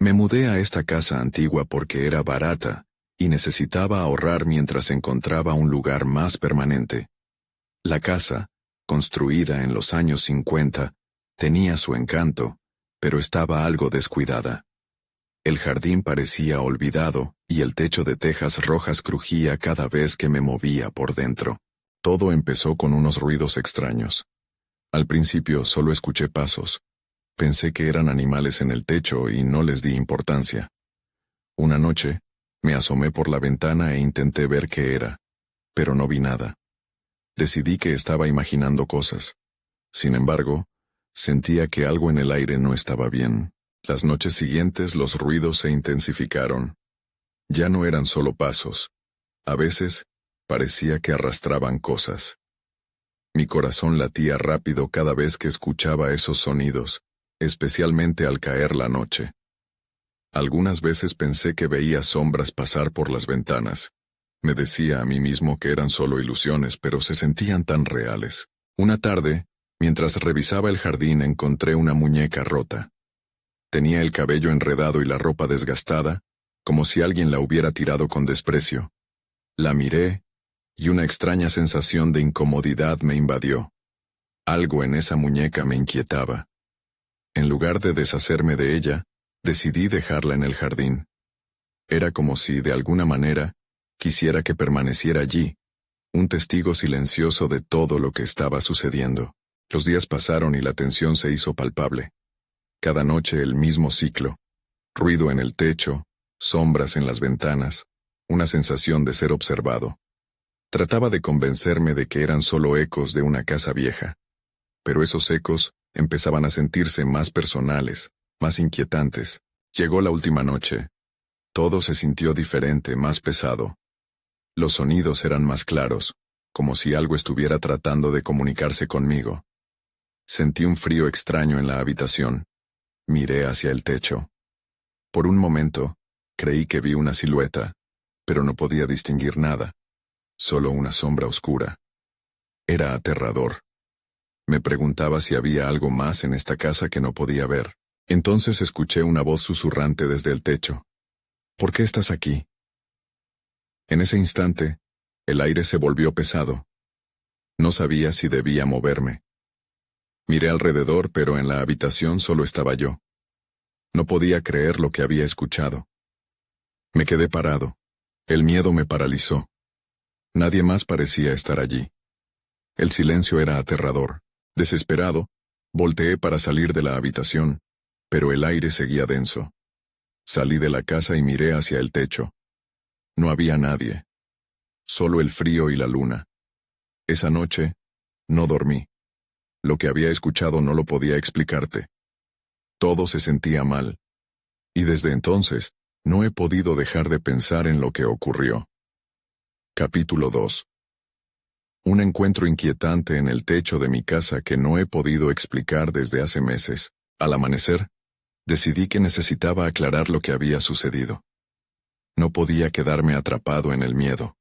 Me mudé a esta casa antigua porque era barata, y necesitaba ahorrar mientras encontraba un lugar más permanente. La casa, construida en los años 50, tenía su encanto, pero estaba algo descuidada. El jardín parecía olvidado, y el techo de tejas rojas crujía cada vez que me movía por dentro. Todo empezó con unos ruidos extraños. Al principio solo escuché pasos. Pensé que eran animales en el techo y no les di importancia. Una noche, me asomé por la ventana e intenté ver qué era, pero no vi nada. Decidí que estaba imaginando cosas. Sin embargo, sentía que algo en el aire no estaba bien. Las noches siguientes los ruidos se intensificaron. Ya no eran solo pasos. A veces, parecía que arrastraban cosas. Mi corazón latía rápido cada vez que escuchaba esos sonidos, especialmente al caer la noche. Algunas veces pensé que veía sombras pasar por las ventanas. Me decía a mí mismo que eran solo ilusiones, pero se sentían tan reales. Una tarde, mientras revisaba el jardín, encontré una muñeca rota. Tenía el cabello enredado y la ropa desgastada, como si alguien la hubiera tirado con desprecio. La miré, y una extraña sensación de incomodidad me invadió. Algo en esa muñeca me inquietaba. En lugar de deshacerme de ella, decidí dejarla en el jardín. Era como si, de alguna manera, quisiera que permaneciera allí, un testigo silencioso de todo lo que estaba sucediendo. Los días pasaron y la tensión se hizo palpable. Cada noche el mismo ciclo. Ruido en el techo, sombras en las ventanas, una sensación de ser observado. Trataba de convencerme de que eran solo ecos de una casa vieja. Pero esos ecos empezaban a sentirse más personales, más inquietantes. Llegó la última noche. Todo se sintió diferente, más pesado. Los sonidos eran más claros, como si algo estuviera tratando de comunicarse conmigo. Sentí un frío extraño en la habitación. Miré hacia el techo. Por un momento, creí que vi una silueta, pero no podía distinguir nada. Solo una sombra oscura. Era aterrador. Me preguntaba si había algo más en esta casa que no podía ver. Entonces escuché una voz susurrante desde el techo. ¿Por qué estás aquí? En ese instante, el aire se volvió pesado. No sabía si debía moverme. Miré alrededor, pero en la habitación solo estaba yo. No podía creer lo que había escuchado. Me quedé parado. El miedo me paralizó. Nadie más parecía estar allí. El silencio era aterrador. Desesperado, volteé para salir de la habitación, pero el aire seguía denso. Salí de la casa y miré hacia el techo. No había nadie. Solo el frío y la luna. Esa noche, no dormí. Lo que había escuchado no lo podía explicarte. Todo se sentía mal. Y desde entonces, no he podido dejar de pensar en lo que ocurrió. Capítulo 2. Un encuentro inquietante en el techo de mi casa que no he podido explicar desde hace meses. Al amanecer, decidí que necesitaba aclarar lo que había sucedido. No podía quedarme atrapado en el miedo.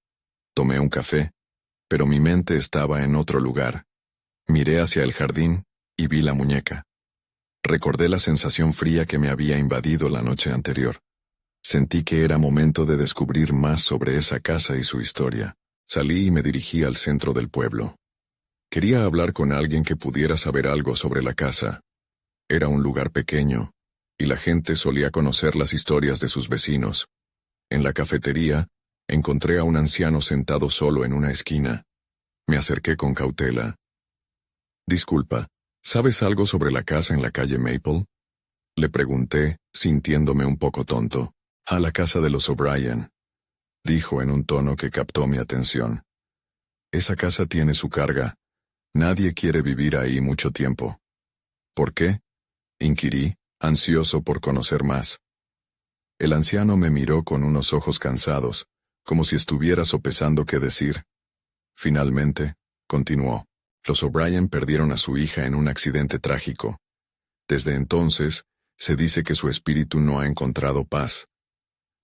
Tomé un café, pero mi mente estaba en otro lugar. Miré hacia el jardín y vi la muñeca. Recordé la sensación fría que me había invadido la noche anterior. Sentí que era momento de descubrir más sobre esa casa y su historia. Salí y me dirigí al centro del pueblo. Quería hablar con alguien que pudiera saber algo sobre la casa. Era un lugar pequeño, y la gente solía conocer las historias de sus vecinos. En la cafetería, encontré a un anciano sentado solo en una esquina. Me acerqué con cautela. Disculpa, ¿sabes algo sobre la casa en la calle Maple? Le pregunté, sintiéndome un poco tonto. A la casa de los O'Brien, dijo en un tono que captó mi atención. Esa casa tiene su carga. Nadie quiere vivir ahí mucho tiempo. ¿Por qué? Inquirí, ansioso por conocer más. El anciano me miró con unos ojos cansados, como si estuviera sopesando qué decir. Finalmente, continuó. Los O'Brien perdieron a su hija en un accidente trágico. Desde entonces, se dice que su espíritu no ha encontrado paz.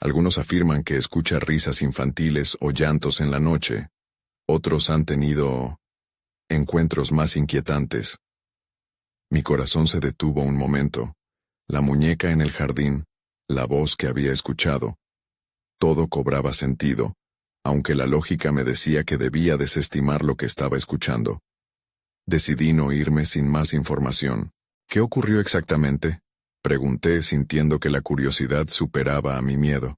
Algunos afirman que escucha risas infantiles o llantos en la noche. Otros han tenido encuentros más inquietantes. Mi corazón se detuvo un momento. La muñeca en el jardín, la voz que había escuchado. Todo cobraba sentido, aunque la lógica me decía que debía desestimar lo que estaba escuchando. Decidí no irme sin más información. ¿Qué ocurrió exactamente?, pregunté, sintiendo que la curiosidad superaba a mi miedo.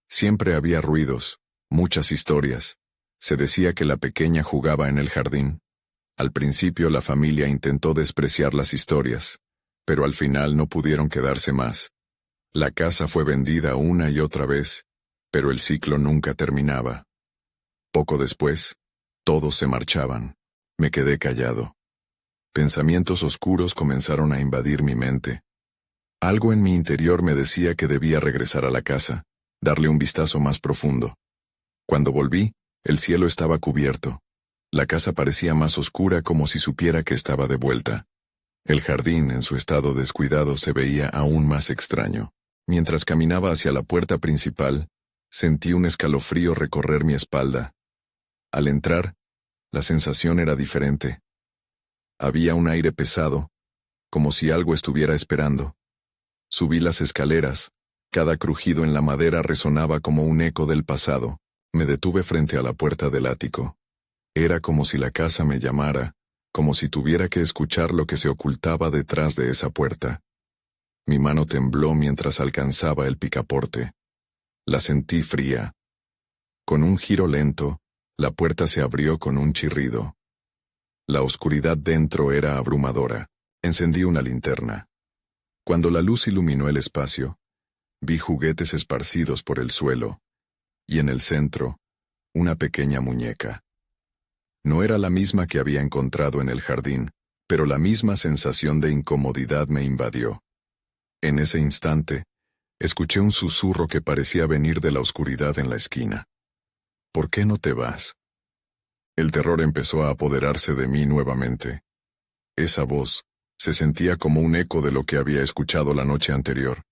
Siempre había ruidos, muchas historias. Se decía que la pequeña jugaba en el jardín. Al principio la familia intentó despreciar las historias, pero al final no pudieron quedarse más. La casa fue vendida una y otra vez, pero el ciclo nunca terminaba. Poco después, todos se marchaban. Me quedé callado. Pensamientos oscuros comenzaron a invadir mi mente. Algo en mi interior me decía que debía regresar a la casa, darle un vistazo más profundo. Cuando volví, el cielo estaba cubierto. La casa parecía más oscura, como si supiera que estaba de vuelta. El jardín, en su estado descuidado, se veía aún más extraño. Mientras caminaba hacia la puerta principal, sentí un escalofrío recorrer mi espalda. Al entrar, la sensación era diferente. Había un aire pesado, como si algo estuviera esperando. Subí las escaleras. Cada crujido en la madera resonaba como un eco del pasado. Me detuve frente a la puerta del ático. Era como si la casa me llamara, como si tuviera que escuchar lo que se ocultaba detrás de esa puerta. Mi mano tembló mientras alcanzaba el picaporte. La sentí fría. Con un giro lento, la puerta se abrió con un chirrido. La oscuridad dentro era abrumadora. Encendí una linterna. Cuando la luz iluminó el espacio, vi juguetes esparcidos por el suelo, y en el centro, una pequeña muñeca. No era la misma que había encontrado en el jardín, pero la misma sensación de incomodidad me invadió. En ese instante, escuché un susurro que parecía venir de la oscuridad en la esquina. ¿Por qué no te vas? El terror empezó a apoderarse de mí nuevamente. Esa voz se sentía como un eco de lo que había escuchado la noche anterior.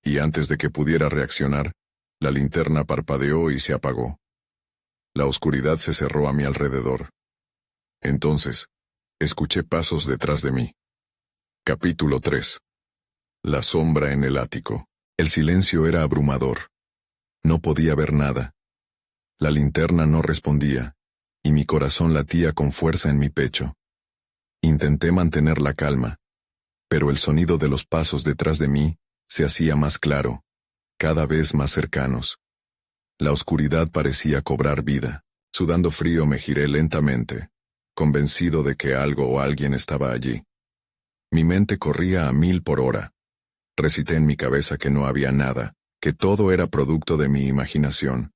Y antes de que pudiera reaccionar, la linterna parpadeó y se apagó. La oscuridad se cerró a mi alrededor. Entonces, escuché pasos detrás de mí. Capítulo 3. La sombra en el ático. El silencio era abrumador. No podía ver nada. La linterna no respondía, y mi corazón latía con fuerza en mi pecho. Intenté mantener la calma, pero el sonido de los pasos detrás de mí se hacía más claro, cada vez más cercanos. La oscuridad parecía cobrar vida. Sudando frío me giré lentamente, convencido de que algo o alguien estaba allí. Mi mente corría a 1000 por hora. Recité en mi cabeza que no había nada, que todo era producto de mi imaginación.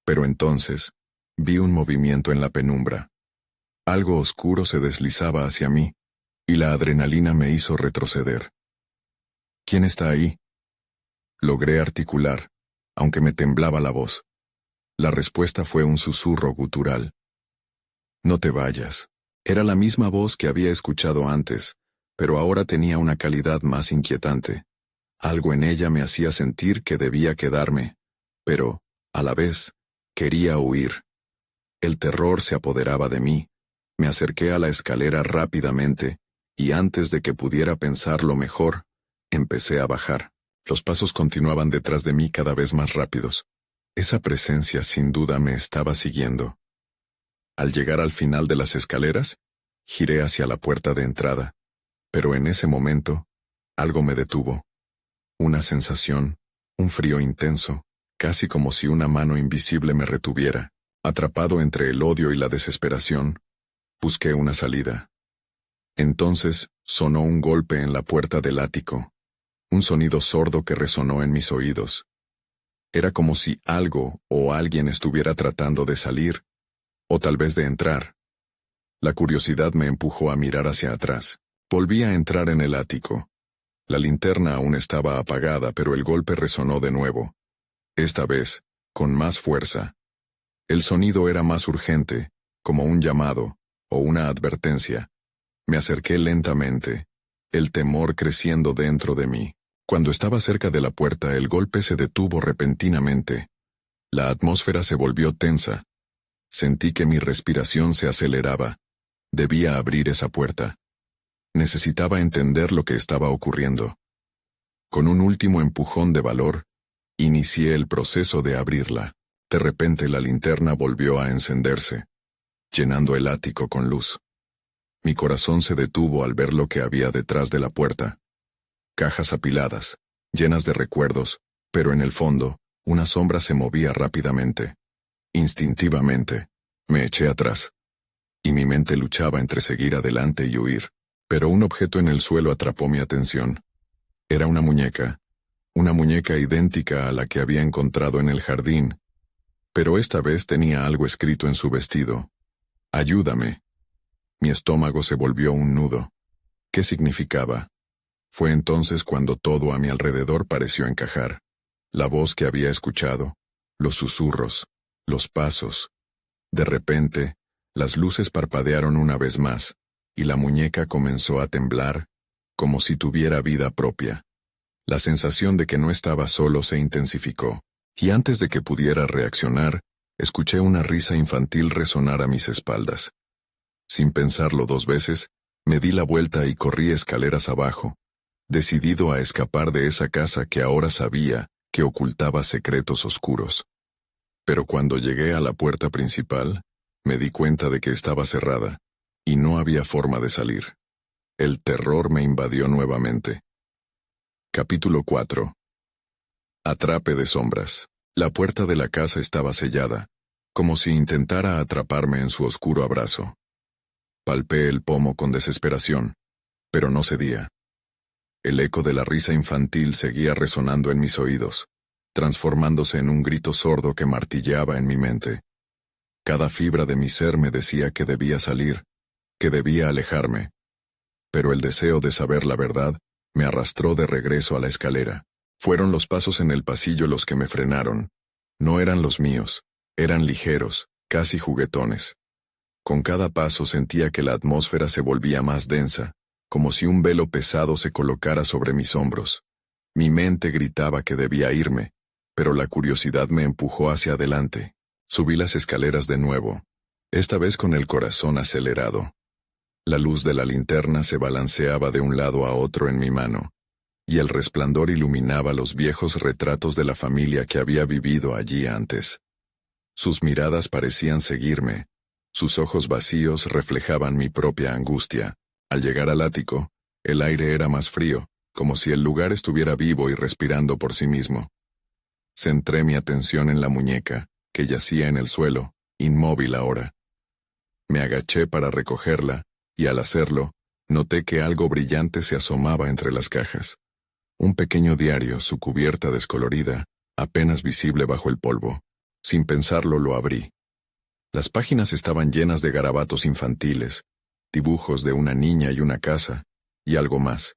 Pero entonces, vi un movimiento en la penumbra. Algo oscuro se deslizaba hacia mí, y la adrenalina me hizo retroceder. ¿Quién está ahí? Logré articular, aunque me temblaba la voz. La respuesta fue un susurro gutural. No te vayas. Era la misma voz que había escuchado antes, pero ahora tenía una calidad más inquietante. Algo en ella me hacía sentir que debía quedarme, pero, a la vez, quería huir. El terror se apoderaba de mí. Me acerqué a la escalera rápidamente, y antes de que pudiera pensarlo mejor, empecé a bajar. Los pasos continuaban detrás de mí cada vez más rápidos. Esa presencia sin duda me estaba siguiendo. Al llegar al final de las escaleras, giré hacia la puerta de entrada, pero en ese momento, algo me detuvo. Una sensación, un frío intenso, casi como si una mano invisible me retuviera. Atrapado entre el odio y la desesperación, busqué una salida. Entonces, sonó un golpe en la puerta del ático. Un sonido sordo que resonó en mis oídos. Era como si algo o alguien estuviera tratando de salir, o tal vez de entrar. La curiosidad me empujó a mirar hacia atrás. Volví a entrar en el ático. La linterna aún estaba apagada, pero el golpe resonó de nuevo. Esta vez, con más fuerza. El sonido era más urgente, como un llamado, o una advertencia. Me acerqué lentamente, el temor creciendo dentro de mí. Cuando estaba cerca de la puerta, el golpe se detuvo repentinamente. La atmósfera se volvió tensa. Sentí que mi respiración se aceleraba. Debía abrir esa puerta. Necesitaba entender lo que estaba ocurriendo. Con un último empujón de valor, inicié el proceso de abrirla. De repente la linterna volvió a encenderse, llenando el ático con luz. Mi corazón se detuvo al ver lo que había detrás de la puerta. Cajas apiladas, llenas de recuerdos, pero en el fondo, una sombra se movía rápidamente. Instintivamente, me eché atrás. Y mi mente luchaba entre seguir adelante y huir, pero un objeto en el suelo atrapó mi atención. Era una muñeca idéntica a la que había encontrado en el jardín, pero esta vez tenía algo escrito en su vestido. «Ayúdame». Mi estómago se volvió un nudo. ¿Qué significaba? Fue entonces cuando todo a mi alrededor pareció encajar. La voz que había escuchado, los susurros, los pasos. De repente, las luces parpadearon una vez más, y la muñeca comenzó a temblar, como si tuviera vida propia. La sensación de que no estaba solo se intensificó, y antes de que pudiera reaccionar, escuché una risa infantil resonar a mis espaldas. Sin pensarlo 2 veces, me di la vuelta y corrí escaleras abajo, decidido a escapar de esa casa que ahora sabía que ocultaba secretos oscuros. Pero cuando llegué a la puerta principal, me di cuenta de que estaba cerrada, y no había forma de salir. El terror me invadió nuevamente. Capítulo 4. Atrape de sombras. La puerta de la casa estaba sellada, como si intentara atraparme en su oscuro abrazo. Palpé el pomo con desesperación, pero no cedía. El eco de la risa infantil seguía resonando en mis oídos, transformándose en un grito sordo que martilleaba en mi mente. Cada fibra de mi ser me decía que debía salir, que debía alejarme. Pero el deseo de saber la verdad me arrastró de regreso a la escalera. Fueron los pasos en el pasillo los que me frenaron. No eran los míos, eran ligeros, casi juguetones. Con cada paso sentía que la atmósfera se volvía más densa, como si un velo pesado se colocara sobre mis hombros. Mi mente gritaba que debía irme, pero la curiosidad me empujó hacia adelante. Subí las escaleras de nuevo, esta vez con el corazón acelerado. La luz de la linterna se balanceaba de un lado a otro en mi mano, y el resplandor iluminaba los viejos retratos de la familia que había vivido allí antes. Sus miradas parecían seguirme, sus ojos vacíos reflejaban mi propia angustia. Al llegar al ático, el aire era más frío, como si el lugar estuviera vivo y respirando por sí mismo. Centré mi atención en la muñeca, que yacía en el suelo, inmóvil ahora. Me agaché para recogerla, y al hacerlo, noté que algo brillante se asomaba entre las cajas. Un pequeño diario, su cubierta descolorida, apenas visible bajo el polvo. Sin pensarlo lo abrí. Las páginas estaban llenas de garabatos infantiles, dibujos de una niña y una casa, y algo más.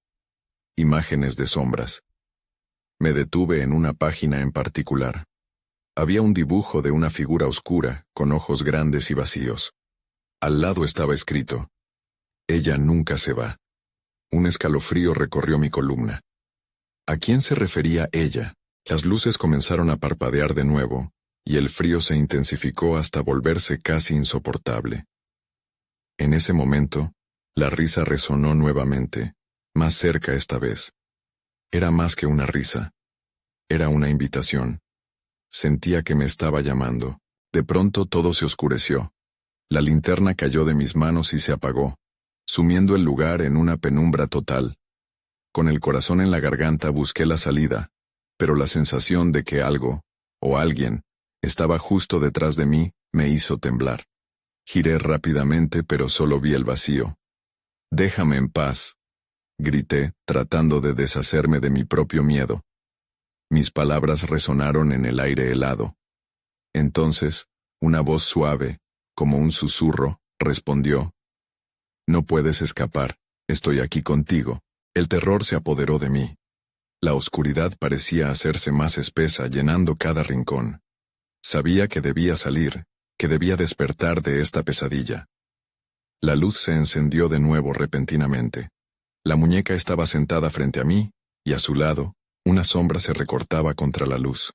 Imágenes de sombras. Me detuve en una página en particular. Había un dibujo de una figura oscura, con ojos grandes y vacíos. Al lado estaba escrito: «Ella nunca se va». Un escalofrío recorrió mi columna. ¿A quién se refería ella? Las luces comenzaron a parpadear de nuevo, y el frío se intensificó hasta volverse casi insoportable. En ese momento, la risa resonó nuevamente, más cerca esta vez. Era más que una risa. Era una invitación. Sentía que me estaba llamando. De pronto todo se oscureció. La linterna cayó de mis manos y se apagó, sumiendo el lugar en una penumbra total. Con el corazón en la garganta busqué la salida, pero la sensación de que algo, o alguien, estaba justo detrás de mí, me hizo temblar. Giré rápidamente, pero solo vi el vacío. «Déjame en paz», grité, tratando de deshacerme de mi propio miedo. Mis palabras resonaron en el aire helado. Entonces, una voz suave, como un susurro, respondió: «No puedes escapar, estoy aquí contigo». El terror se apoderó de mí. La oscuridad parecía hacerse más espesa, llenando cada rincón. Sabía que debía salir, que debía despertar de esta pesadilla. La luz se encendió de nuevo repentinamente. La muñeca estaba sentada frente a mí, y a su lado, una sombra se recortaba contra la luz.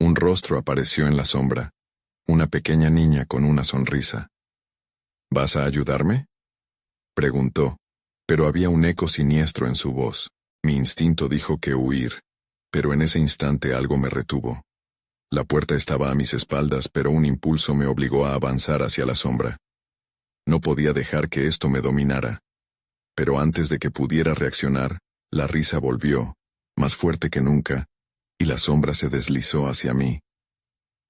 Un rostro apareció en la sombra, una pequeña niña con una sonrisa. «¿Vas a ayudarme?», preguntó, pero había un eco siniestro en su voz. Mi instinto dijo que huir, pero en ese instante algo me retuvo. La puerta estaba a mis espaldas, pero un impulso me obligó a avanzar hacia la sombra. No podía dejar que esto me dominara. Pero antes de que pudiera reaccionar, la risa volvió, más fuerte que nunca, y la sombra se deslizó hacia mí.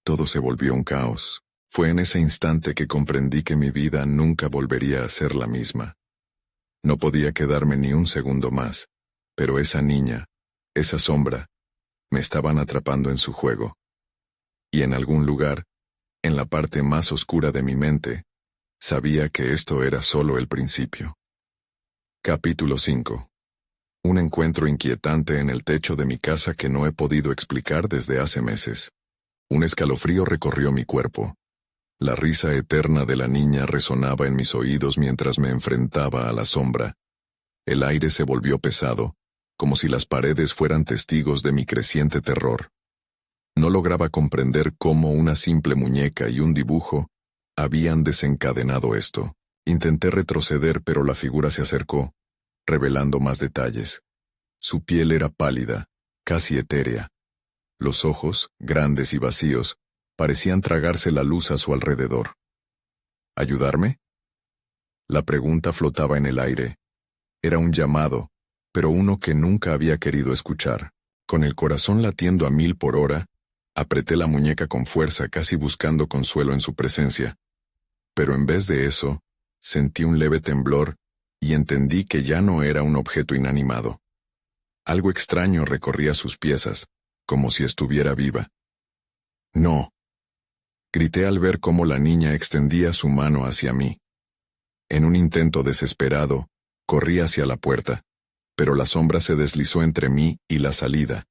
Todo se volvió un caos. Fue en ese instante que comprendí que mi vida nunca volvería a ser la misma. No podía quedarme ni un segundo más, pero esa niña, esa sombra, me estaban atrapando en su juego. Y en algún lugar, en la parte más oscura de mi mente, sabía que esto era solo el principio. Capítulo 5. Un encuentro inquietante en el techo de mi casa que no he podido explicar desde hace meses. Un escalofrío recorrió mi cuerpo. La risa eterna de la niña resonaba en mis oídos mientras me enfrentaba a la sombra. El aire se volvió pesado, como si las paredes fueran testigos de mi creciente terror. No lograba comprender cómo una simple muñeca y un dibujo habían desencadenado esto. Intenté retroceder, pero la figura se acercó, revelando más detalles. Su piel era pálida, casi etérea. Los ojos, grandes y vacíos, parecían tragarse la luz a su alrededor. ¿Ayudarme? La pregunta flotaba en el aire. Era un llamado, pero uno que nunca había querido escuchar. Con el corazón latiendo a 1000 por hora, apreté la muñeca con fuerza, casi buscando consuelo en su presencia. Pero en vez de eso, sentí un leve temblor y entendí que ya no era un objeto inanimado. Algo extraño recorría sus piezas, como si estuviera viva. «No», grité al ver cómo la niña extendía su mano hacia mí. En un intento desesperado, corrí hacia la puerta, pero la sombra se deslizó entre mí y la salida,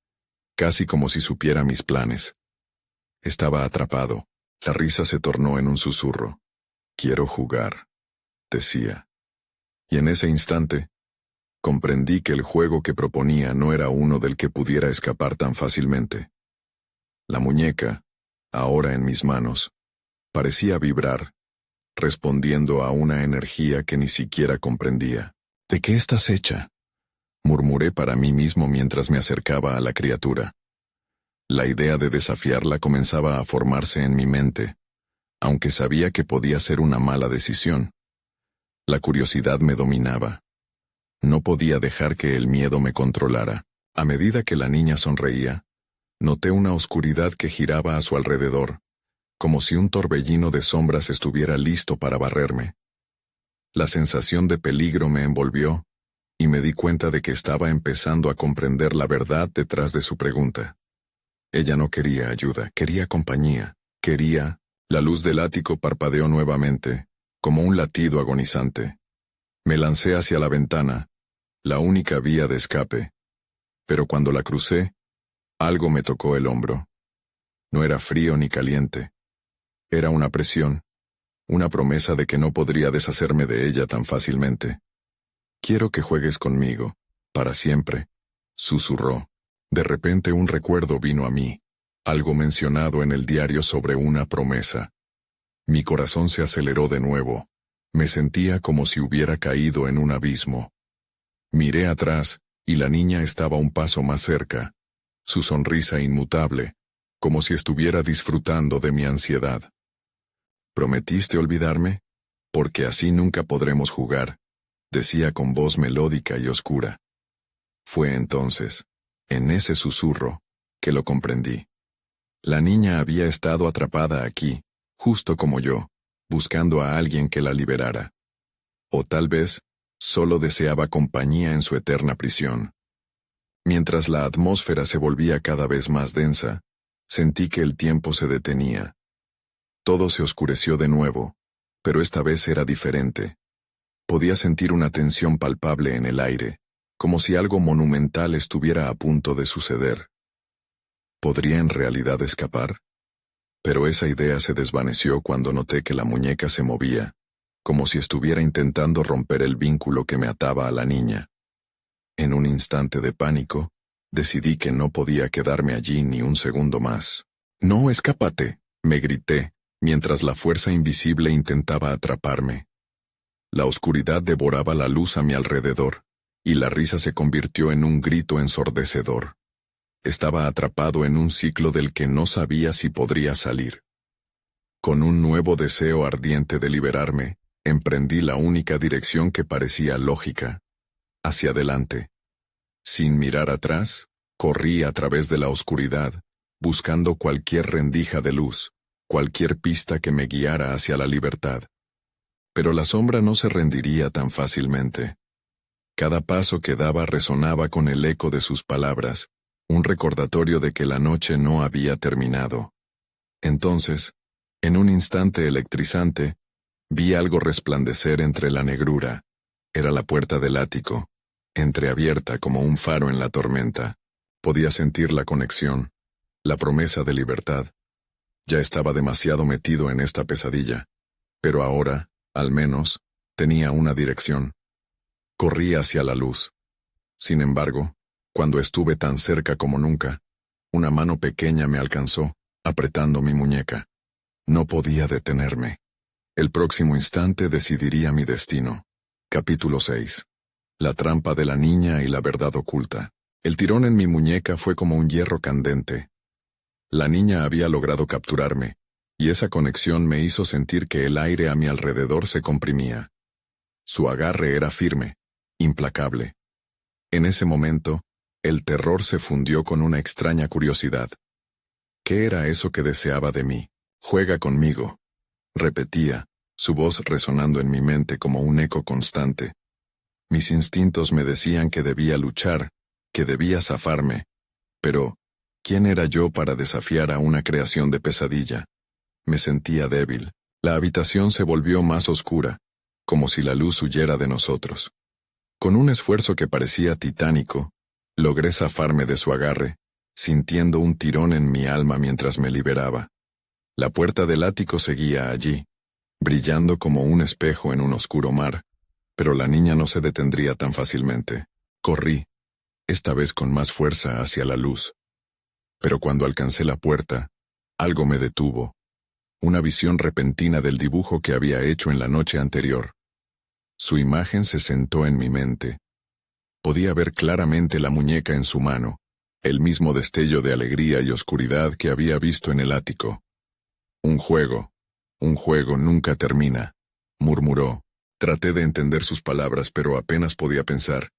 casi como si supiera mis planes. Estaba atrapado. La risa se tornó en un susurro. «Quiero jugar», decía. Y en ese instante, comprendí que el juego que proponía no era uno del que pudiera escapar tan fácilmente. La muñeca, ahora en mis manos, parecía vibrar, respondiendo a una energía que ni siquiera comprendía. «¿De qué estás hecha?», murmuré para mí mismo mientras me acercaba a la criatura. La idea de desafiarla comenzaba a formarse en mi mente, aunque sabía que podía ser una mala decisión. La curiosidad me dominaba. No podía dejar que el miedo me controlara. A medida que la niña sonreía, noté una oscuridad que giraba a su alrededor, como si un torbellino de sombras estuviera listo para barrerme. La sensación de peligro me envolvió, y me di cuenta de que estaba empezando a comprender la verdad detrás de su pregunta. Ella no quería ayuda, quería compañía, quería... La luz del ático parpadeó nuevamente, como un latido agonizante. Me lancé hacia la ventana, la única vía de escape. Pero cuando la crucé, algo me tocó el hombro. No era frío ni caliente. Era una presión, una promesa de que no podría deshacerme de ella tan fácilmente. «Quiero que juegues conmigo, para siempre», susurró. De repente un recuerdo vino a mí, algo mencionado en el diario sobre una promesa. Mi corazón se aceleró de nuevo. Me sentía como si hubiera caído en un abismo. Miré atrás, y la niña estaba un paso más cerca, su sonrisa inmutable, como si estuviera disfrutando de mi ansiedad. «¿Prometiste olvidarme? Porque así nunca podremos jugar», decía con voz melódica y oscura. Fue entonces, en ese susurro, que lo comprendí. La niña había estado atrapada aquí, justo como yo, buscando a alguien que la liberara. O tal vez, solo deseaba compañía en su eterna prisión. Mientras la atmósfera se volvía cada vez más densa, sentí que el tiempo se detenía. Todo se oscureció de nuevo, pero esta vez era diferente. Podía sentir una tensión palpable en el aire, como si algo monumental estuviera a punto de suceder. ¿Podría en realidad escapar? Pero esa idea se desvaneció cuando noté que la muñeca se movía, como si estuviera intentando romper el vínculo que me ataba a la niña. En un instante de pánico, decidí que no podía quedarme allí ni un segundo más. «No, escápate», me grité, mientras la fuerza invisible intentaba atraparme. La oscuridad devoraba la luz a mi alrededor, y la risa se convirtió en un grito ensordecedor. Estaba atrapado en un ciclo del que no sabía si podría salir. Con un nuevo deseo ardiente de liberarme, emprendí la única dirección que parecía lógica: hacia adelante. Sin mirar atrás, corrí a través de la oscuridad, buscando cualquier rendija de luz, cualquier pista que me guiara hacia la libertad. Pero la sombra no se rendiría tan fácilmente. Cada paso que daba resonaba con el eco de sus palabras, un recordatorio de que la noche no había terminado. Entonces, en un instante electrizante, vi algo resplandecer entre la negrura. Era la puerta del ático, entreabierta como un faro en la tormenta. Podía sentir la conexión, la promesa de libertad. Ya estaba demasiado metido en esta pesadilla, pero ahora, al menos, tenía una dirección. Corrí hacia la luz. Sin embargo, cuando estuve tan cerca como nunca, una mano pequeña me alcanzó, apretando mi muñeca. No podía detenerme. El próximo instante decidiría mi destino. Capítulo 6. La trampa de la niña y la verdad oculta. El tirón en mi muñeca fue como un hierro candente. La niña había logrado capturarme, y esa conexión me hizo sentir que el aire a mi alrededor se comprimía. Su agarre era firme, implacable. En ese momento, el terror se fundió con una extraña curiosidad. ¿Qué era eso que deseaba de mí? «Juega conmigo», repetía, su voz resonando en mi mente como un eco constante. Mis instintos me decían que debía luchar, que debía zafarme. Pero, ¿quién era yo para desafiar a una creación de pesadilla? Me sentía débil. La habitación se volvió más oscura, como si la luz huyera de nosotros. Con un esfuerzo que parecía titánico, logré zafarme de su agarre, sintiendo un tirón en mi alma mientras me liberaba. La puerta del ático seguía allí, brillando como un espejo en un oscuro mar, pero la niña no se detendría tan fácilmente. Corrí, esta vez con más fuerza hacia la luz. Pero cuando alcancé la puerta, algo me detuvo. Una visión repentina del dibujo que había hecho en la noche anterior. Su imagen se sentó en mi mente. Podía ver claramente la muñeca en su mano, el mismo destello de alegría y oscuridad que había visto en el ático. Un juego nunca termina», murmuró. Traté de entender sus palabras, pero apenas podía pensar.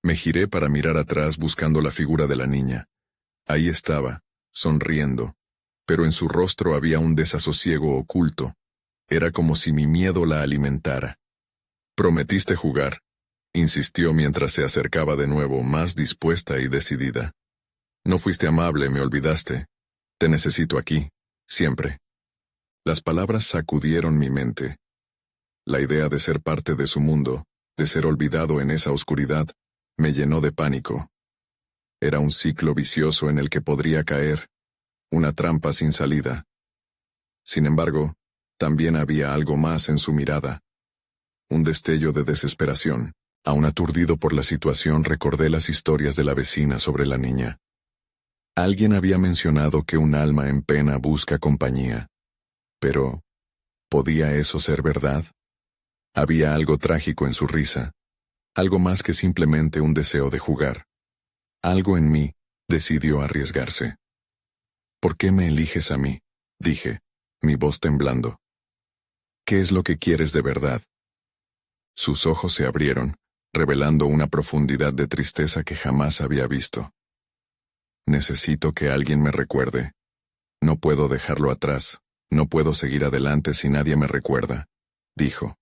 Me giré para mirar atrás buscando la figura de la niña. Ahí estaba, sonriendo, pero en su rostro había un desasosiego oculto. Era como si mi miedo la alimentara. «Prometiste jugar», insistió mientras se acercaba de nuevo, más dispuesta y decidida. «No fuiste amable, me olvidaste. Te necesito aquí, siempre». Las palabras sacudieron mi mente. La idea de ser parte de su mundo, de ser olvidado en esa oscuridad, me llenó de pánico. Era un ciclo vicioso en el que podría caer, una trampa sin salida. Sin embargo, también había algo más en su mirada. Un destello de desesperación. Aún aturdido por la situación, recordé las historias de la vecina sobre la niña. Alguien había mencionado que un alma en pena busca compañía. Pero, ¿podía eso ser verdad? Había algo trágico en su risa, algo más que simplemente un deseo de jugar. Algo en mí decidió arriesgarse. «¿Por qué me eliges a mí?», dije, mi voz temblando. «¿Qué es lo que quieres de verdad?». Sus ojos se abrieron, revelando una profundidad de tristeza que jamás había visto. «Necesito que alguien me recuerde. No puedo dejarlo atrás. No puedo seguir adelante si nadie me recuerda», dijo.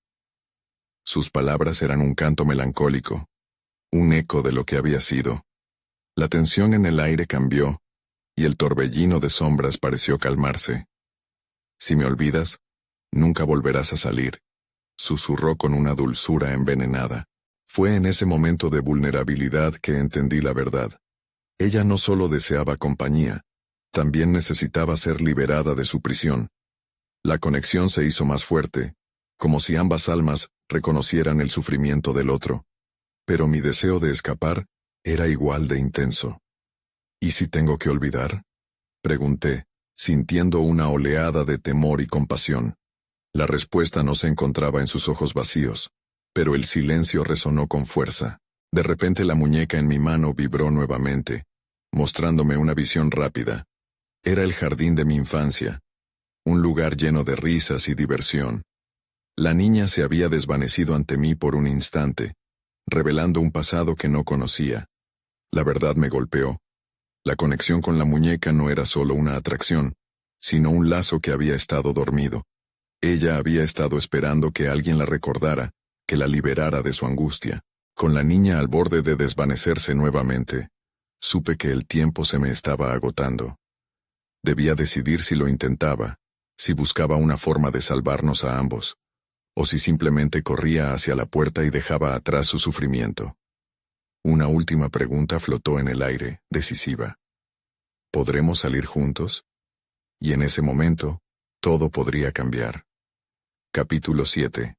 Sus palabras eran un canto melancólico, un eco de lo que había sido. La tensión en el aire cambió, y el torbellino de sombras pareció calmarse. «Si me olvidas, nunca volverás a salir», susurró con una dulzura envenenada. Fue en ese momento de vulnerabilidad que entendí la verdad. Ella no solo deseaba compañía, también necesitaba ser liberada de su prisión. La conexión se hizo más fuerte, como si ambas almas reconocieran el sufrimiento del otro. Pero mi deseo de escapar era igual de intenso. «¿Y si tengo que olvidar?», pregunté, sintiendo una oleada de temor y compasión. La respuesta no se encontraba en sus ojos vacíos, pero el silencio resonó con fuerza. De repente la muñeca en mi mano vibró nuevamente, mostrándome una visión rápida. Era el jardín de mi infancia, un lugar lleno de risas y diversión. La niña se había desvanecido ante mí por un instante, revelando un pasado que no conocía. La verdad me golpeó. La conexión con la muñeca no era solo una atracción, sino un lazo que había estado dormido. Ella había estado esperando que alguien la recordara, que la liberara de su angustia. Con la niña al borde de desvanecerse nuevamente, supe que el tiempo se me estaba agotando. Debía decidir si lo intentaba, si buscaba una forma de salvarnos a ambos, o si simplemente corría hacia la puerta y dejaba atrás su sufrimiento. Una última pregunta flotó en el aire, decisiva. ¿Podremos salir juntos? Y en ese momento, todo podría cambiar. Capítulo 7.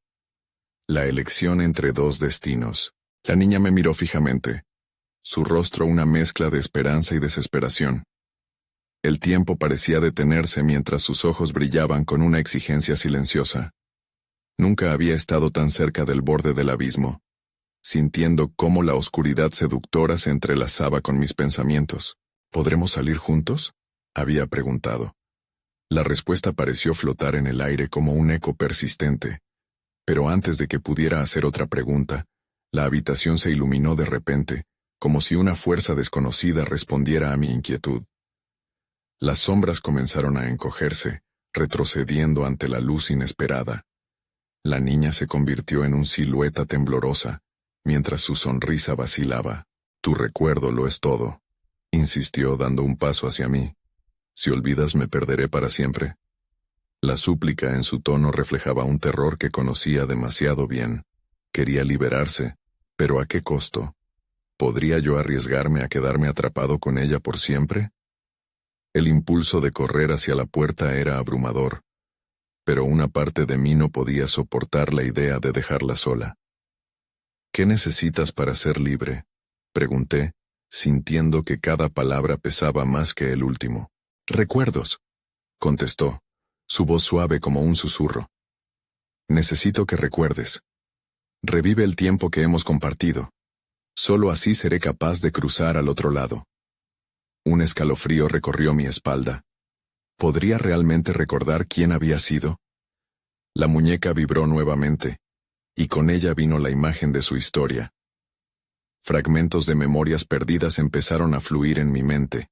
La elección entre dos destinos. La niña me miró fijamente. Su rostro una mezcla de esperanza y desesperación. El tiempo parecía detenerse mientras sus ojos brillaban con una exigencia silenciosa. Nunca había estado tan cerca del borde del abismo, sintiendo cómo la oscuridad seductora se entrelazaba con mis pensamientos. ¿Podremos salir juntos?, había preguntado. La respuesta pareció flotar en el aire como un eco persistente, pero antes de que pudiera hacer otra pregunta, la habitación se iluminó de repente, como si una fuerza desconocida respondiera a mi inquietud. Las sombras comenzaron a encogerse, retrocediendo ante la luz inesperada. La niña se convirtió en una silueta temblorosa, mientras su sonrisa vacilaba. Tu recuerdo lo es todo, insistió dando un paso hacia mí. Si olvidas me perderé para siempre. La súplica en su tono reflejaba un terror que conocía demasiado bien. Quería liberarse, pero ¿a qué costo? ¿Podría yo arriesgarme a quedarme atrapado con ella por siempre? El impulso de correr hacia la puerta era abrumador, pero una parte de mí no podía soportar la idea de dejarla sola. ¿Qué necesitas para ser libre?, pregunté, sintiendo que cada palabra pesaba más que el último. Recuerdos, contestó, su voz suave como un susurro. Necesito que recuerdes. Revive el tiempo que hemos compartido. Solo así seré capaz de cruzar al otro lado. Un escalofrío recorrió mi espalda. ¿Podría realmente recordar quién había sido? La muñeca vibró nuevamente, y con ella vino la imagen de su historia. Fragmentos de memorias perdidas empezaron a fluir en mi mente.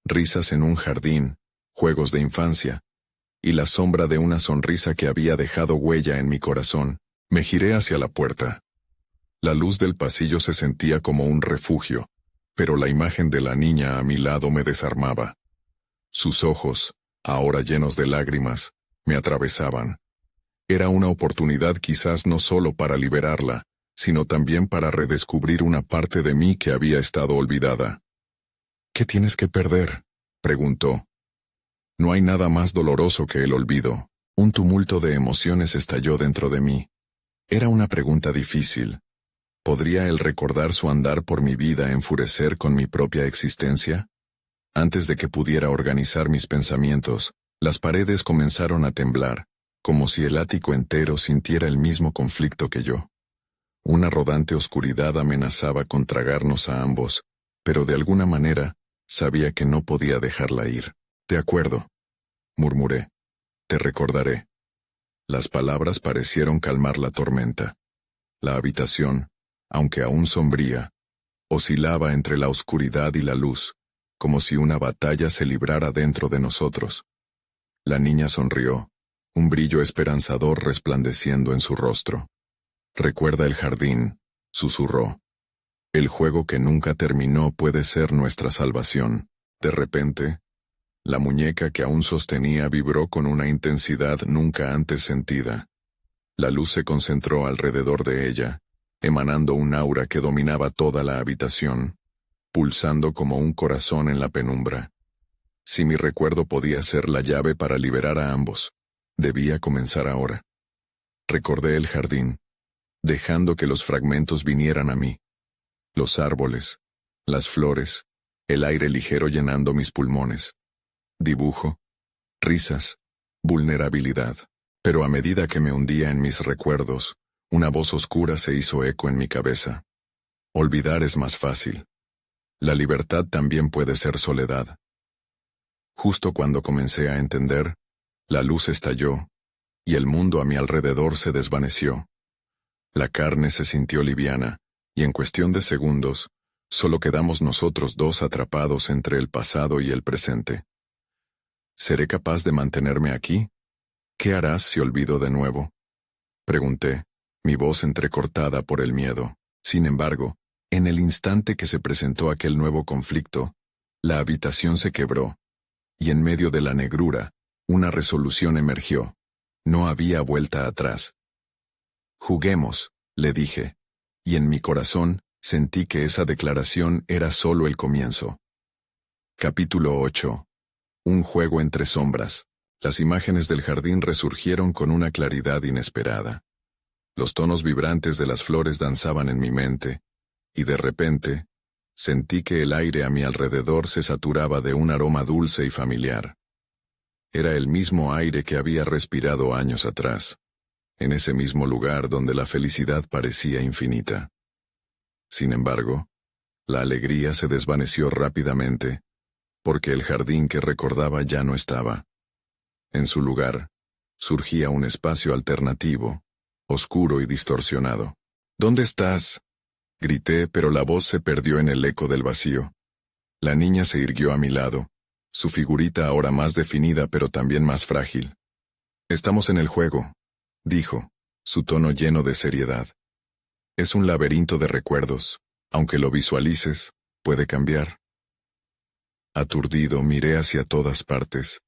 Risas en un jardín, juegos de infancia, y la sombra de una sonrisa que había dejado huella en mi corazón. Me giré hacia la puerta. La luz del pasillo se sentía como un refugio, pero la imagen de la niña a mi lado me desarmaba. Sus ojos, ahora llenos de lágrimas, me atravesaban. Era una oportunidad quizás no solo para liberarla, sino también para redescubrir una parte de mí que había estado olvidada. ¿Qué tienes que perder?, preguntó. No hay nada más doloroso que el olvido. Un tumulto de emociones estalló dentro de mí. Era una pregunta difícil. ¿Podría el recordar su andar por mi vida enfurecer con mi propia existencia? Antes de que pudiera organizar mis pensamientos, las paredes comenzaron a temblar, como si el ático entero sintiera el mismo conflicto que yo. Una rodante oscuridad amenazaba con tragarnos a ambos, pero de alguna manera, sabía que no podía dejarla ir. De acuerdo, murmuré. Te recordaré. Las palabras parecieron calmar la tormenta. La habitación, aunque aún sombría, oscilaba entre la oscuridad y la luz, como si una batalla se librara dentro de nosotros. La niña sonrió, un brillo esperanzador resplandeciendo en su rostro. Recuerda el jardín, susurró. El juego que nunca terminó puede ser nuestra salvación. De repente, la muñeca que aún sostenía vibró con una intensidad nunca antes sentida. La luz se concentró alrededor de ella, emanando un aura que dominaba toda la habitación, pulsando como un corazón en la penumbra. Si mi recuerdo podía ser la llave para liberar a ambos, debía comenzar ahora. Recordé el jardín, dejando que los fragmentos vinieran a mí. Los árboles, las flores, el aire ligero llenando mis pulmones. Dibujo, risas, vulnerabilidad. Pero a medida que me hundía en mis recuerdos, una voz oscura se hizo eco en mi cabeza. Olvidar es más fácil. La libertad también puede ser soledad. Justo cuando comencé a entender, la luz estalló, y el mundo a mi alrededor se desvaneció. La carne se sintió liviana, y en cuestión de segundos, solo quedamos nosotros dos atrapados entre el pasado y el presente. ¿Seré capaz de mantenerme aquí? ¿Qué harás si olvido de nuevo? Pregunté, mi voz entrecortada por el miedo. Sin embargo, en el instante que se presentó aquel nuevo conflicto, la habitación se quebró, y en medio de la negrura, una resolución emergió. No había vuelta atrás. Juguemos, le dije, y en mi corazón sentí que esa declaración era solo el comienzo. Capítulo 8. Un juego entre sombras. Las imágenes del jardín resurgieron con una claridad inesperada. Los tonos vibrantes de las flores danzaban en mi mente, y de repente, sentí que el aire a mi alrededor se saturaba de un aroma dulce y familiar. Era el mismo aire que había respirado años atrás, en ese mismo lugar donde la felicidad parecía infinita. Sin embargo, la alegría se desvaneció rápidamente, porque el jardín que recordaba ya no estaba. En su lugar, surgía un espacio alternativo, oscuro y distorsionado. ¿Dónde estás?, grité, pero la voz se perdió en el eco del vacío. La niña se irguió a mi lado, su figurita ahora más definida pero también más frágil. Estamos en el juego, dijo, su tono lleno de seriedad. Es un laberinto de recuerdos, aunque lo visualices, puede cambiar. Aturdido miré hacia todas partes.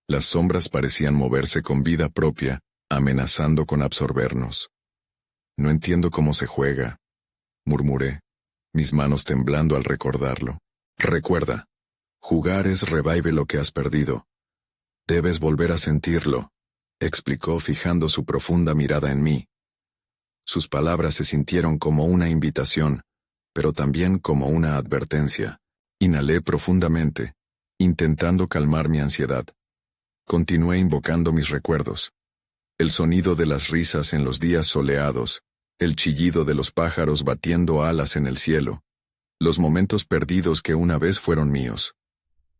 Las sombras parecían moverse con vida propia, amenazando con absorbernos. No entiendo cómo se juega, murmuré, mis manos temblando al recordarlo. Recuerda, jugar es revive lo que has perdido. Debes volver a sentirlo, explicó fijando su profunda mirada en mí. Sus palabras se sintieron como una invitación, pero también como una advertencia. Inhalé profundamente, intentando calmar mi ansiedad. Continué invocando mis recuerdos. El sonido de las risas en los días soleados, el chillido de los pájaros batiendo alas en el cielo, los momentos perdidos que una vez fueron míos.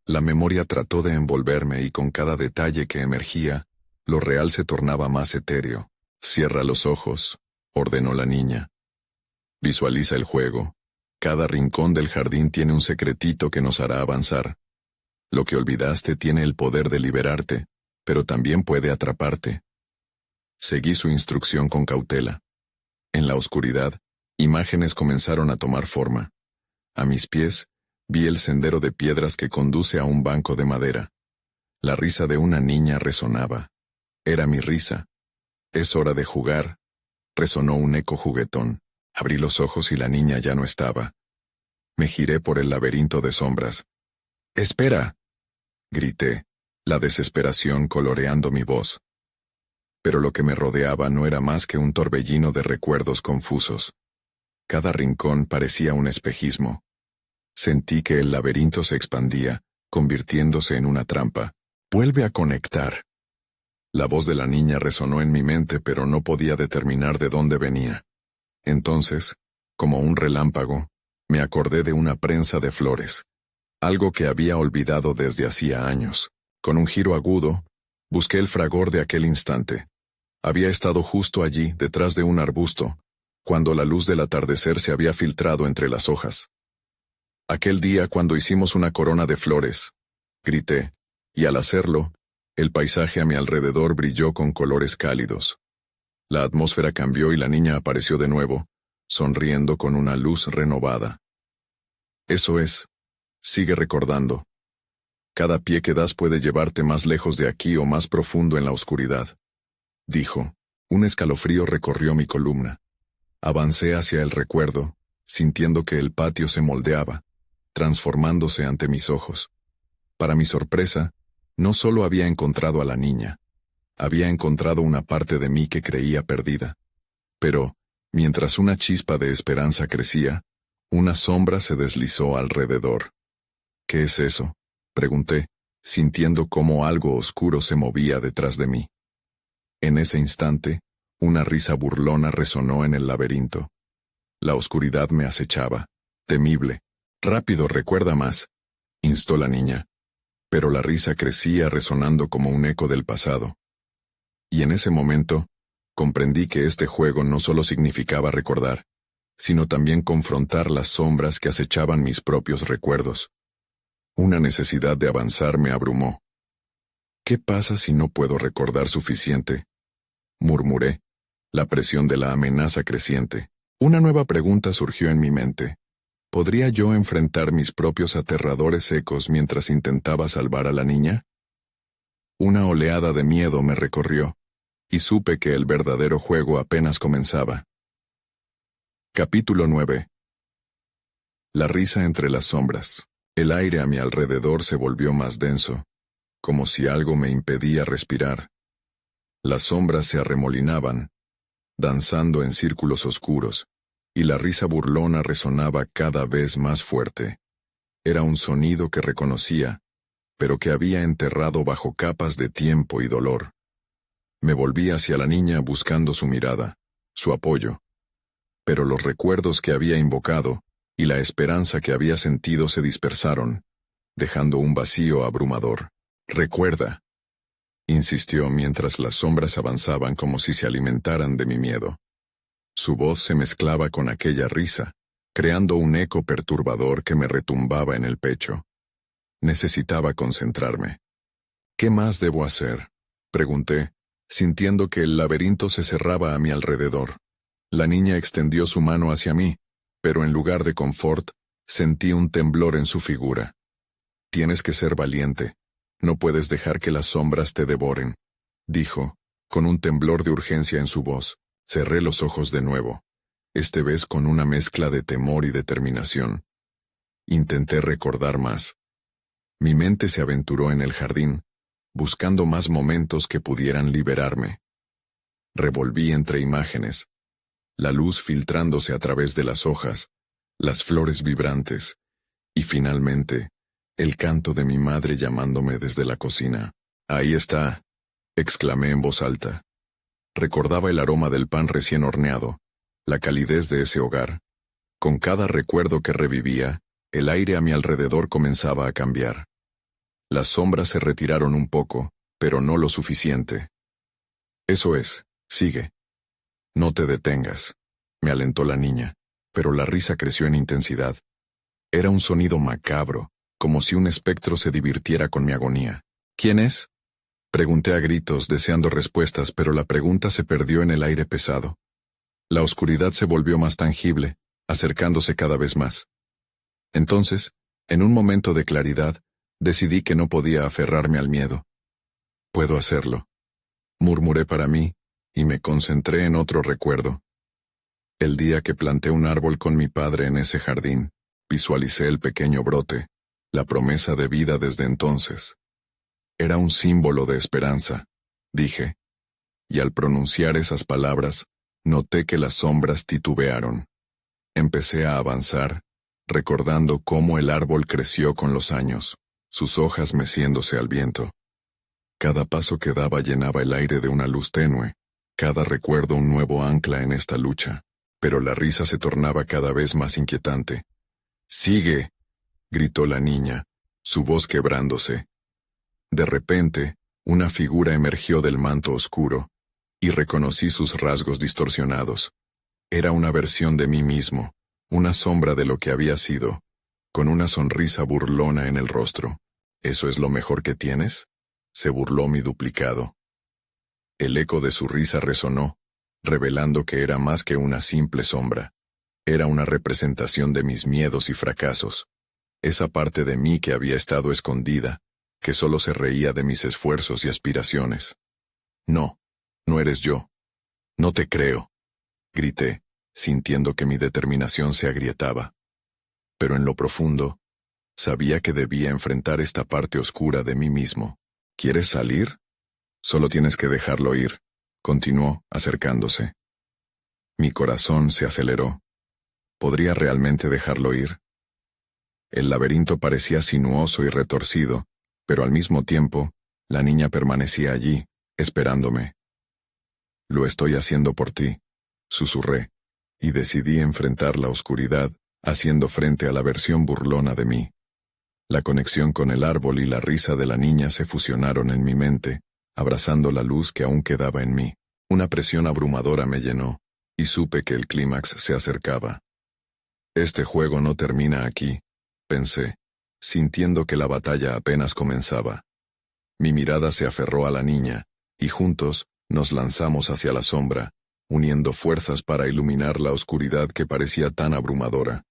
La memoria trató de envolverme y con cada detalle que emergía, lo real se tornaba más etéreo. Cierra los ojos, ordenó la niña. Visualiza el juego. Cada rincón del jardín tiene un secretito que nos hará avanzar. Lo que olvidaste tiene el poder de liberarte, pero también puede atraparte. Seguí su instrucción con cautela. En la oscuridad, imágenes comenzaron a tomar forma. A mis pies, vi el sendero de piedras que conduce a un banco de madera. La risa de una niña resonaba. Era mi risa. Es hora de jugar, resonó un eco juguetón. Abrí los ojos y la niña ya no estaba. Me giré por el laberinto de sombras. ¡Espera!, grité, la desesperación coloreando mi voz. Pero lo que me rodeaba no era más que un torbellino de recuerdos confusos. Cada rincón parecía un espejismo. Sentí que el laberinto se expandía, convirtiéndose en una trampa. «Vuelve a conectar». La voz de la niña resonó en mi mente, pero no podía determinar de dónde venía. Entonces, como un relámpago, me acordé de una prensa de flores, algo que había olvidado desde hacía años. Con un giro agudo, busqué el fragor de aquel instante. Había estado justo allí, detrás de un arbusto, cuando la luz del atardecer se había filtrado entre las hojas. Aquel día cuando hicimos una corona de flores, grité, y al hacerlo, el paisaje a mi alrededor brilló con colores cálidos. La atmósfera cambió y la niña apareció de nuevo, sonriendo con una luz renovada. Eso es, sigue recordando. Cada pie que das puede llevarte más lejos de aquí o más profundo en la oscuridad, dijo. Un escalofrío recorrió mi columna. Avancé hacia el recuerdo, sintiendo que el patio se moldeaba, transformándose ante mis ojos. Para mi sorpresa, no solo había encontrado a la niña, había encontrado una parte de mí que creía perdida. Pero, mientras una chispa de esperanza crecía, una sombra se deslizó alrededor. ¿Qué es eso?, pregunté, sintiendo cómo algo oscuro se movía detrás de mí. En ese instante, una risa burlona resonó en el laberinto. La oscuridad me acechaba, temible. Rápido, recuerda más, instó la niña. Pero la risa crecía resonando como un eco del pasado. Y en ese momento, comprendí que este juego no solo significaba recordar, sino también confrontar las sombras que acechaban mis propios recuerdos. Una necesidad de avanzar me abrumó. ¿Qué pasa si no puedo recordar suficiente?, murmuré, la presión de la amenaza creciente. Una nueva pregunta surgió en mi mente. ¿Podría yo enfrentar mis propios aterradores ecos mientras intentaba salvar a la niña? Una oleada de miedo me recorrió, y supe que el verdadero juego apenas comenzaba. Capítulo 9. La risa entre las sombras. El aire a mi alrededor se volvió más denso, como si algo me impedía respirar. Las sombras se arremolinaban, danzando en círculos oscuros, y la risa burlona resonaba cada vez más fuerte. Era un sonido que reconocía, pero que había enterrado bajo capas de tiempo y dolor. Me volví hacia la niña buscando su mirada, su apoyo. Pero los recuerdos que había invocado y la esperanza que había sentido se dispersaron, dejando un vacío abrumador. «Recuerda», insistió mientras las sombras avanzaban como si se alimentaran de mi miedo. Su voz se mezclaba con aquella risa, creando un eco perturbador que me retumbaba en el pecho. Necesitaba concentrarme. «¿Qué más debo hacer?», pregunté, sintiendo que el laberinto se cerraba a mi alrededor. La niña extendió su mano hacia mí, pero en lugar de confort, sentí un temblor en su figura. «Tienes que ser valiente. No puedes dejar que las sombras te devoren», dijo, con un temblor de urgencia en su voz. Cerré los ojos de nuevo, esta vez con una mezcla de temor y determinación. Intenté recordar más. Mi mente se aventuró en el jardín, buscando más momentos que pudieran liberarme. Revolví entre imágenes, la luz filtrándose a través de las hojas, las flores vibrantes, y finalmente, el canto de mi madre llamándome desde la cocina. «Ahí está», exclamé en voz alta. Recordaba el aroma del pan recién horneado, la calidez de ese hogar. Con cada recuerdo que revivía, el aire a mi alrededor comenzaba a cambiar. Las sombras se retiraron un poco, pero no lo suficiente. «Eso es, sigue. No te detengas», me alentó la niña, pero la risa creció en intensidad. Era un sonido macabro, como si un espectro se divirtiera con mi agonía. «¿Quién es?», pregunté a gritos, deseando respuestas, pero la pregunta se perdió en el aire pesado. La oscuridad se volvió más tangible, acercándose cada vez más. Entonces, en un momento de claridad, decidí que no podía aferrarme al miedo. «Puedo hacerlo», murmuré para mí, y me concentré en otro recuerdo. El día que planté un árbol con mi padre en ese jardín, visualicé el pequeño brote, la promesa de vida desde entonces. Era un símbolo de esperanza, dije, y al pronunciar esas palabras, noté que las sombras titubearon. Empecé a avanzar, recordando cómo el árbol creció con los años, sus hojas meciéndose al viento. Cada paso que daba llenaba el aire de una luz tenue, cada recuerdo un nuevo ancla en esta lucha, pero la risa se tornaba cada vez más inquietante. «¡Sigue!», gritó la niña, su voz quebrándose. De repente, una figura emergió del manto oscuro, y reconocí sus rasgos distorsionados. Era una versión de mí mismo, una sombra de lo que había sido, con una sonrisa burlona en el rostro. «¿Eso es lo mejor que tienes?», se burló mi duplicado. El eco de su risa resonó, revelando que era más que una simple sombra. Era una representación de mis miedos y fracasos. Esa parte de mí que había estado escondida, que solo se reía de mis esfuerzos y aspiraciones. «No, no eres yo. No te creo», grité, sintiendo que mi determinación se agrietaba. Pero en lo profundo, sabía que debía enfrentar esta parte oscura de mí mismo. «¿Quieres salir? Solo tienes que dejarlo ir», continuó, acercándose. Mi corazón se aceleró. ¿Podría realmente dejarlo ir? El laberinto parecía sinuoso y retorcido, pero al mismo tiempo, la niña permanecía allí, esperándome. «Lo estoy haciendo por ti», susurré, y decidí enfrentar la oscuridad, haciendo frente a la versión burlona de mí. La conexión con el árbol y la risa de la niña se fusionaron en mi mente, abrazando la luz que aún quedaba en mí. Una presión abrumadora me llenó, y supe que el clímax se acercaba. Este juego no termina aquí, pensé, sintiendo que la batalla apenas comenzaba. Mi mirada se aferró a la niña, y juntos nos lanzamos hacia la sombra, uniendo fuerzas para iluminar la oscuridad que parecía tan abrumadora.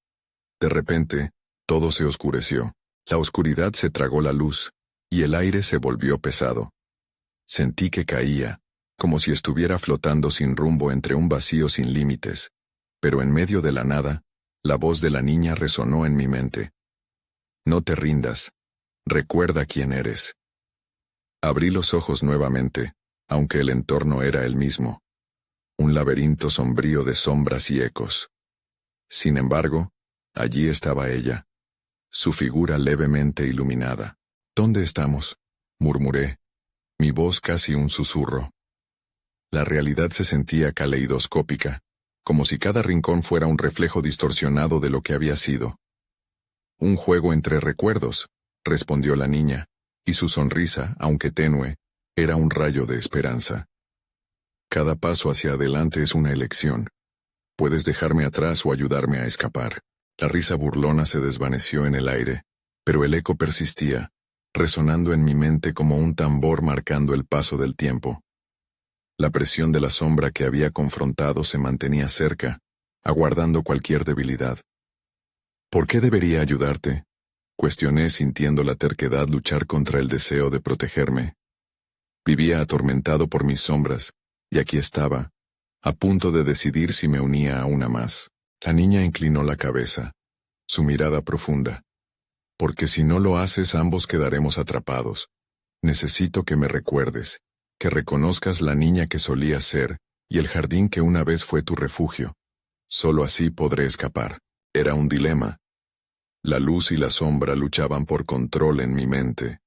De repente, todo se oscureció. La oscuridad se tragó la luz, y el aire se volvió pesado. Sentí que caía, como si estuviera flotando sin rumbo entre un vacío sin límites, pero en medio de la nada, la voz de la niña resonó en mi mente. No te rindas. Recuerda quién eres. Abrí los ojos nuevamente, aunque el entorno era el mismo. Un laberinto sombrío de sombras y ecos. Sin embargo, allí estaba ella, su figura levemente iluminada. ¿Dónde estamos?, murmuré, mi voz casi un susurro. La realidad se sentía caleidoscópica, como si cada rincón fuera un reflejo distorsionado de lo que había sido. Un juego entre recuerdos, respondió la niña, y su sonrisa, aunque tenue, era un rayo de esperanza. Cada paso hacia adelante es una elección. Puedes dejarme atrás o ayudarme a escapar. La risa burlona se desvaneció en el aire, pero el eco persistía, resonando en mi mente como un tambor marcando el paso del tiempo. La presión de la sombra que había confrontado se mantenía cerca, aguardando cualquier debilidad. ¿Por qué debería ayudarte?, cuestioné sintiendo la terquedad luchar contra el deseo de protegerme. Vivía atormentado por mis sombras, y aquí estaba, a punto de decidir si me unía a una más. La niña inclinó la cabeza, su mirada profunda. Porque si no lo haces ambos quedaremos atrapados. Necesito que me recuerdes, que reconozcas la niña que solías ser, y el jardín que una vez fue tu refugio. Solo así podré escapar. Era un dilema. La luz y la sombra luchaban por control en mi mente.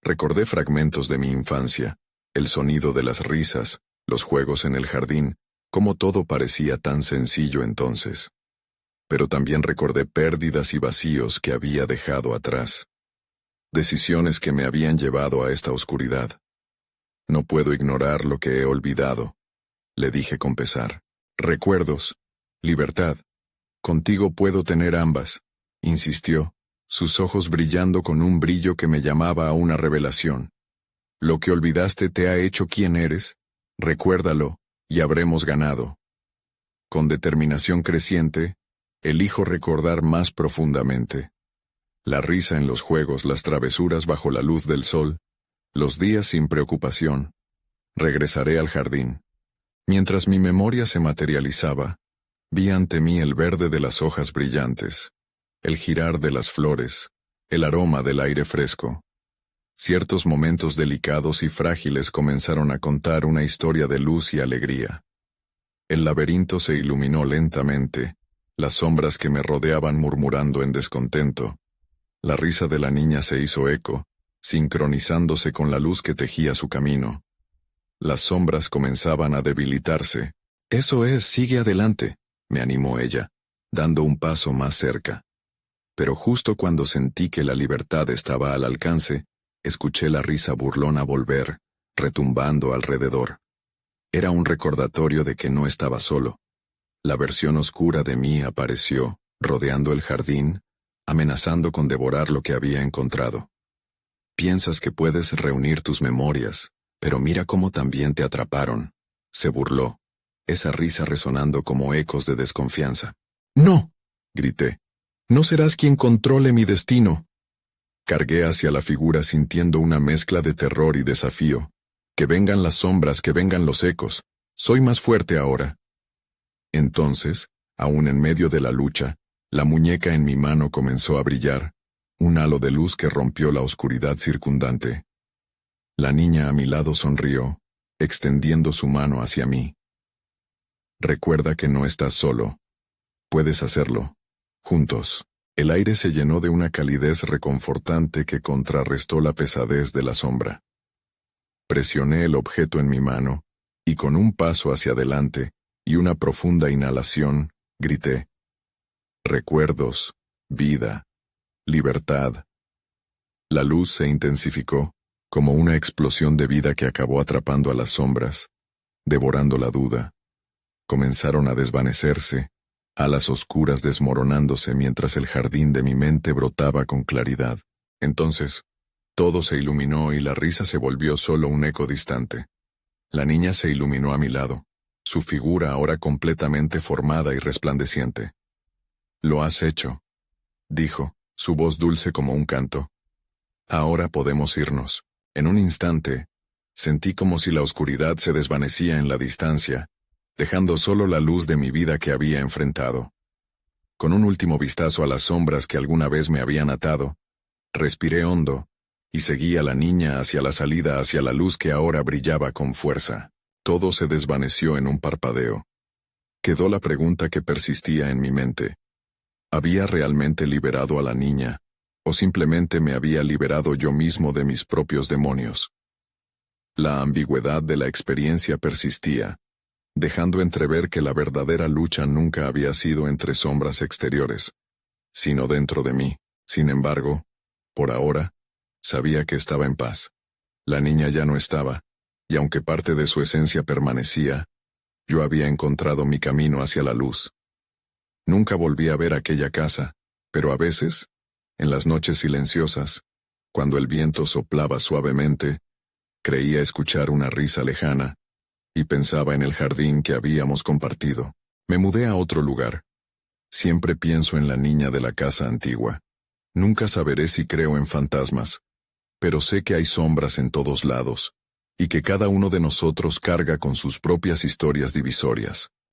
Recordé fragmentos de mi infancia, el sonido de las risas, los juegos en el jardín, cómo todo parecía tan sencillo entonces. Pero también recordé pérdidas y vacíos que había dejado atrás. Decisiones que me habían llevado a esta oscuridad. No puedo ignorar lo que he olvidado, le dije con pesar. Recuerdos, libertad. Contigo puedo tener ambas, insistió, sus ojos brillando con un brillo que me llamaba a una revelación. Lo que olvidaste te ha hecho quien eres, recuérdalo, y habremos ganado. Con determinación creciente, elijo recordar más profundamente. La risa en los juegos, las travesuras bajo la luz del sol, los días sin preocupación. Regresaré al jardín. Mientras mi memoria se materializaba, vi ante mí el verde de las hojas brillantes, el girar de las flores, el aroma del aire fresco. Ciertos momentos delicados y frágiles comenzaron a contar una historia de luz y alegría. El laberinto se iluminó lentamente, las sombras que me rodeaban murmurando en descontento. La risa de la niña se hizo eco, sincronizándose con la luz que tejía su camino. Las sombras comenzaban a debilitarse. Eso es, sigue adelante, me animó ella, dando un paso más cerca. Pero justo cuando sentí que la libertad estaba al alcance, escuché la risa burlona volver, retumbando alrededor. Era un recordatorio de que no estaba solo. La versión oscura de mí apareció, rodeando el jardín, amenazando con devorar lo que había encontrado. Piensas que puedes reunir tus memorias, pero mira cómo también te atraparon, se burló, esa risa resonando como ecos de desconfianza. ¡No!, grité. No serás quien controle mi destino. Cargué hacia la figura sintiendo una mezcla de terror y desafío. Que vengan las sombras, que vengan los ecos. Soy más fuerte ahora. Entonces, aún en medio de la lucha, la muñeca en mi mano comenzó a brillar, un halo de luz que rompió la oscuridad circundante. La niña a mi lado sonrió, extendiendo su mano hacia mí. Recuerda que no estás solo. Puedes hacerlo. Juntos. El aire se llenó de una calidez reconfortante que contrarrestó la pesadez de la sombra. Presioné el objeto en mi mano, y con un paso hacia adelante, y una profunda inhalación, grité: recuerdos, vida, libertad. La luz se intensificó, como una explosión de vida que acabó atrapando a las sombras, devorando la duda. Comenzaron a desvanecerse, alas oscuras desmoronándose mientras el jardín de mi mente brotaba con claridad. Entonces, todo se iluminó y la risa se volvió solo un eco distante. La niña se iluminó a mi lado, su figura ahora completamente formada y resplandeciente. «Lo has hecho», dijo, su voz dulce como un canto. «Ahora podemos irnos». En un instante, sentí como si la oscuridad se desvanecía en la distancia, dejando solo la luz de mi vida que había enfrentado. Con un último vistazo a las sombras que alguna vez me habían atado, respiré hondo, y seguí a la niña hacia la salida, hacia la luz que ahora brillaba con fuerza. Todo se desvaneció en un parpadeo. Quedó la pregunta que persistía en mi mente. ¿Había realmente liberado a la niña, o simplemente me había liberado yo mismo de mis propios demonios? La ambigüedad de la experiencia persistía, dejando entrever que la verdadera lucha nunca había sido entre sombras exteriores, sino dentro de mí. Sin embargo, por ahora, sabía que estaba en paz. La niña ya no estaba, y aunque parte de su esencia permanecía, yo había encontrado mi camino hacia la luz. Nunca volví a ver aquella casa, pero a veces, en las noches silenciosas, cuando el viento soplaba suavemente, creía escuchar una risa lejana, y pensaba en el jardín que habíamos compartido. Me mudé a otro lugar. Siempre pienso en la niña de la casa antigua. Nunca saberé si creo en fantasmas, pero sé que hay sombras en todos lados, y que cada uno de nosotros carga con sus propias historias divisorias.